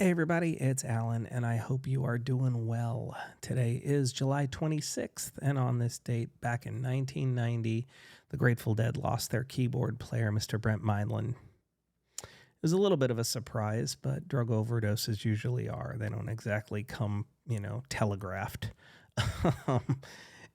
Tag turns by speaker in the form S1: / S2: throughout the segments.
S1: Hey everybody, it's Alan, and I hope you are doing well. Today is July 26th, and on this date, back in 1990, the Grateful Dead lost their keyboard player, Mr. Brent Mydland. It was a little bit of a surprise, but drug overdoses usually are. They don't exactly come, telegraphed.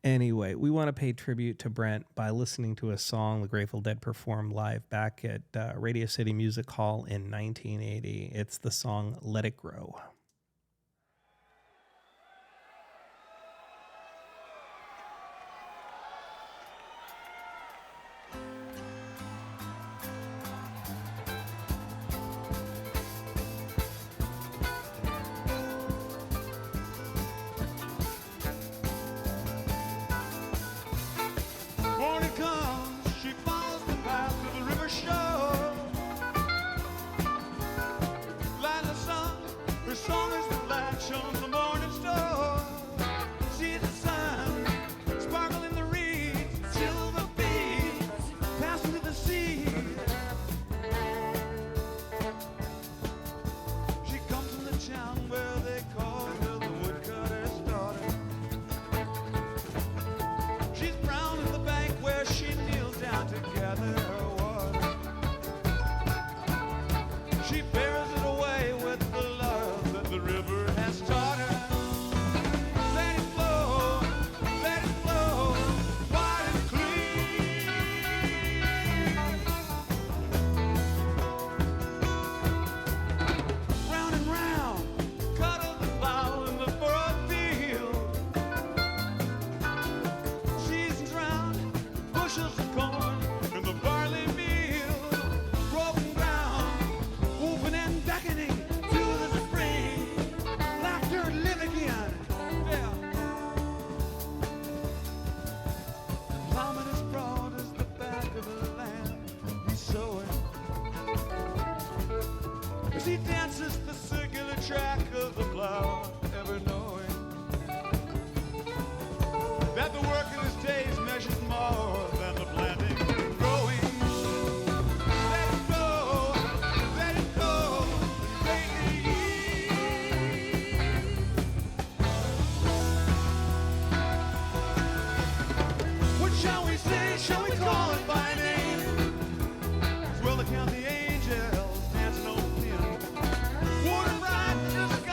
S1: Anyway, we want to pay tribute to Brent by listening to a song the Grateful Dead performed live back at Radio City Music Hall in 1980. It's the song Let It Grow.
S2: Count the angels dancing on the piano. Water bright, just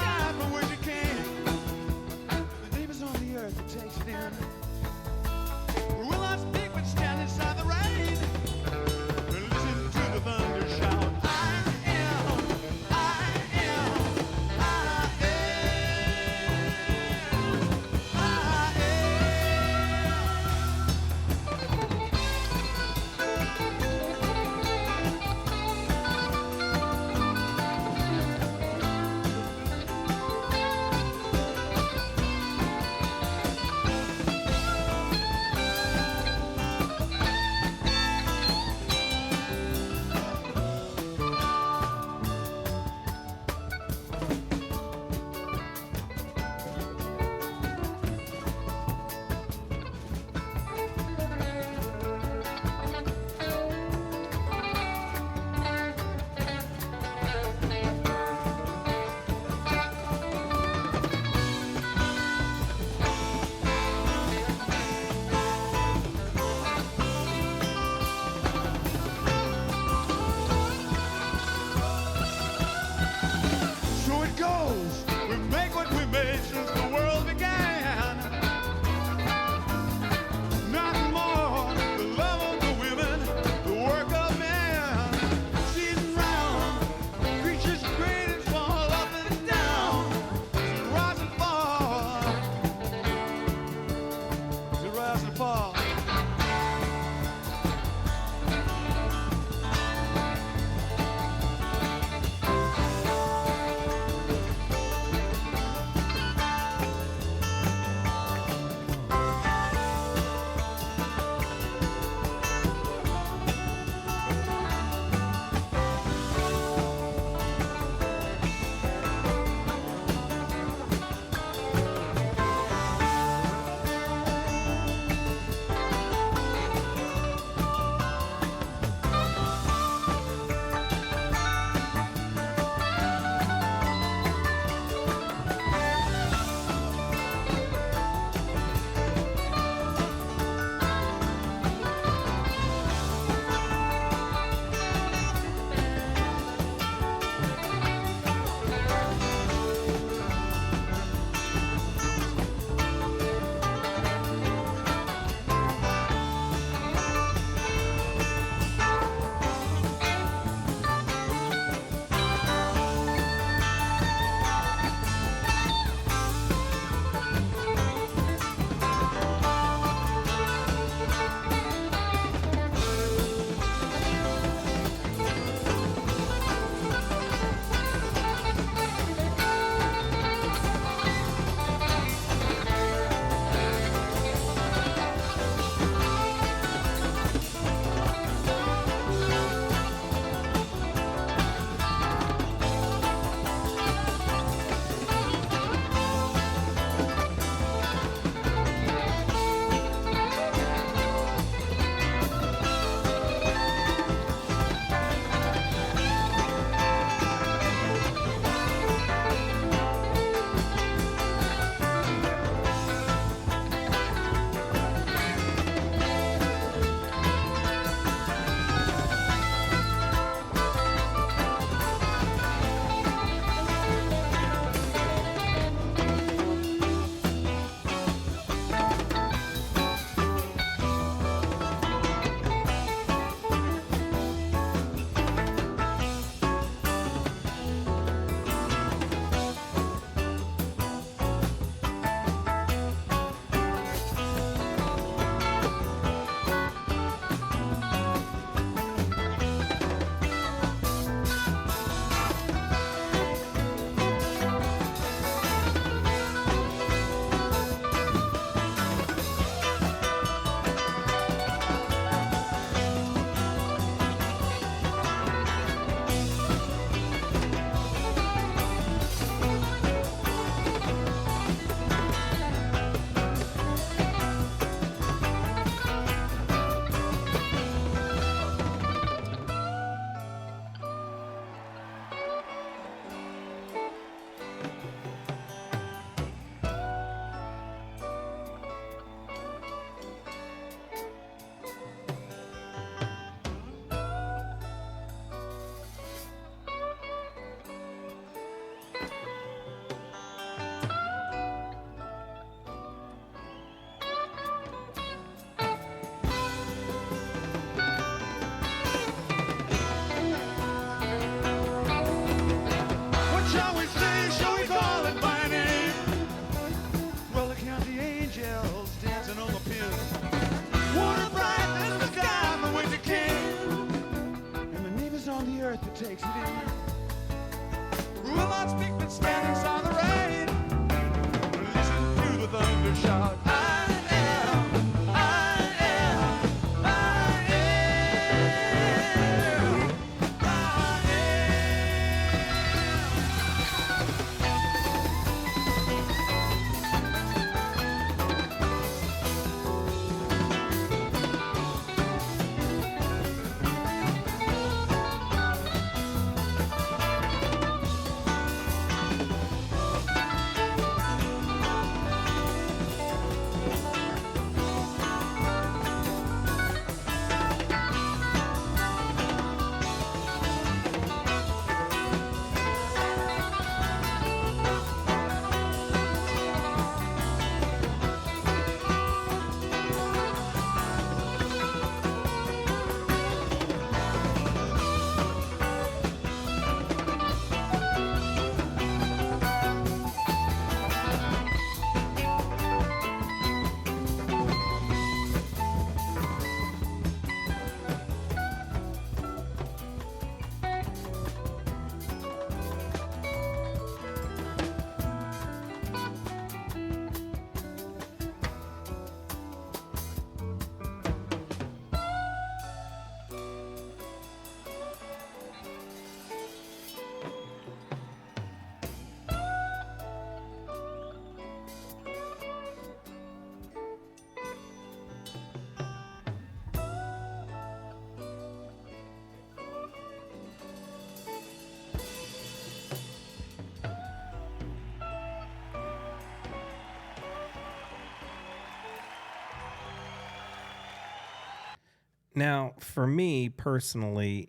S1: Now, for me personally,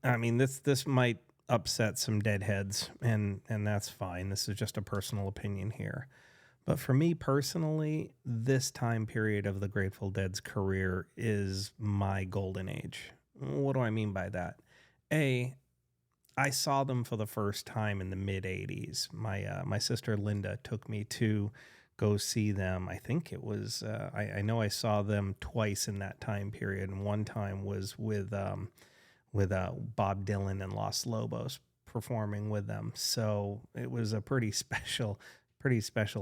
S1: I mean, this might upset some deadheads, and that's fine. This is just a personal opinion here. But for me personally, this time period of the Grateful Dead's career is my golden age. What do I mean by that? A, I saw them for the first time in the mid '80s. My sister Linda took me to go see them. I think it was I know I saw them twice in that time period, and one time was with Bob Dylan and Los Lobos performing with them. So it was a pretty special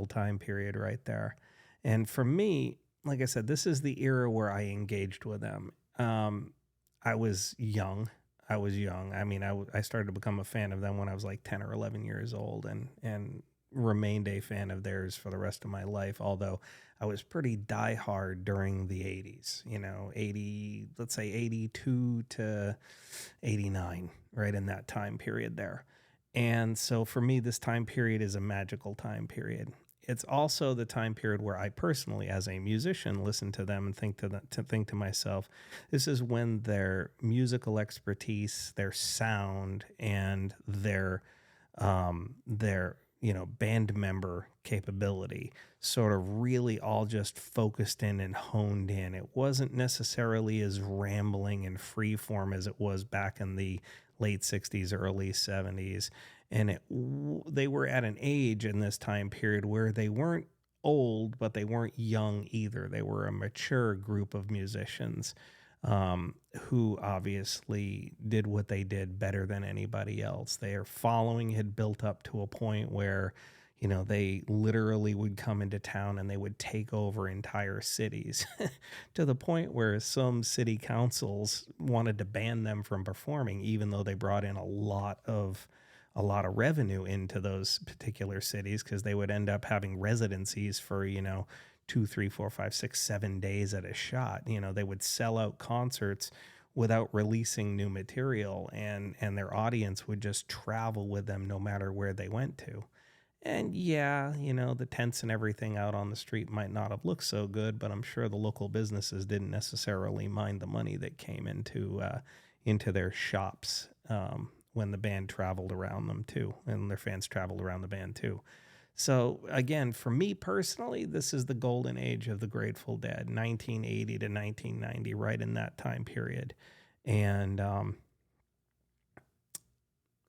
S1: time period right there. And for me, like I said, this is the era where I engaged with them. I was young. I was young. I mean, I started to become a fan of them when I was like 10 or 11 years old, and remained a fan of theirs for the rest of my life. Although I was pretty diehard during the 80s, 80, let's say 82 to 89, right in that time period there. And so for me, this time period is a magical time period. It's also the time period where I personally, as a musician, listen to them and think to myself, this is when their musical expertise, their sound, and their band member capability sort of really all just focused in and honed in. It wasn't necessarily as rambling and freeform as it was back in the late 60s, early 70s. And they were at an age in this time period where they weren't old, but they weren't young either. They were a mature group of musicians, who obviously did what they did better than anybody else. Their following had built up to a point where, they literally would come into town and they would take over entire cities to the point where some city councils wanted to ban them from performing, even though they brought in a lot of revenue into those particular cities, because they would end up having residencies for, 2, 3, 4, 5, 6, 7 days at a shot. They would sell out concerts without releasing new material, and their audience would just travel with them no matter where they went to. And yeah, the tents and everything out on the street might not have looked so good, but I'm sure the local businesses didn't necessarily mind the money that came into their shops, when the band traveled around them too, and their fans traveled around the band too. So again, for me personally, this is the golden age of the Grateful Dead, 1980 to 1990, right in that time period. And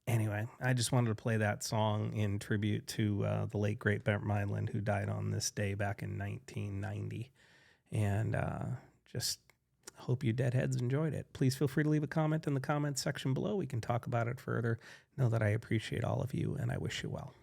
S1: anyway, I just wanted to play that song in tribute to the late great Brent Mydland, who died on this day back in 1990. And just hope you deadheads enjoyed it. Please feel free to leave a comment in the comments section below. We can talk about it further. Know that I appreciate all of you, and I wish you well.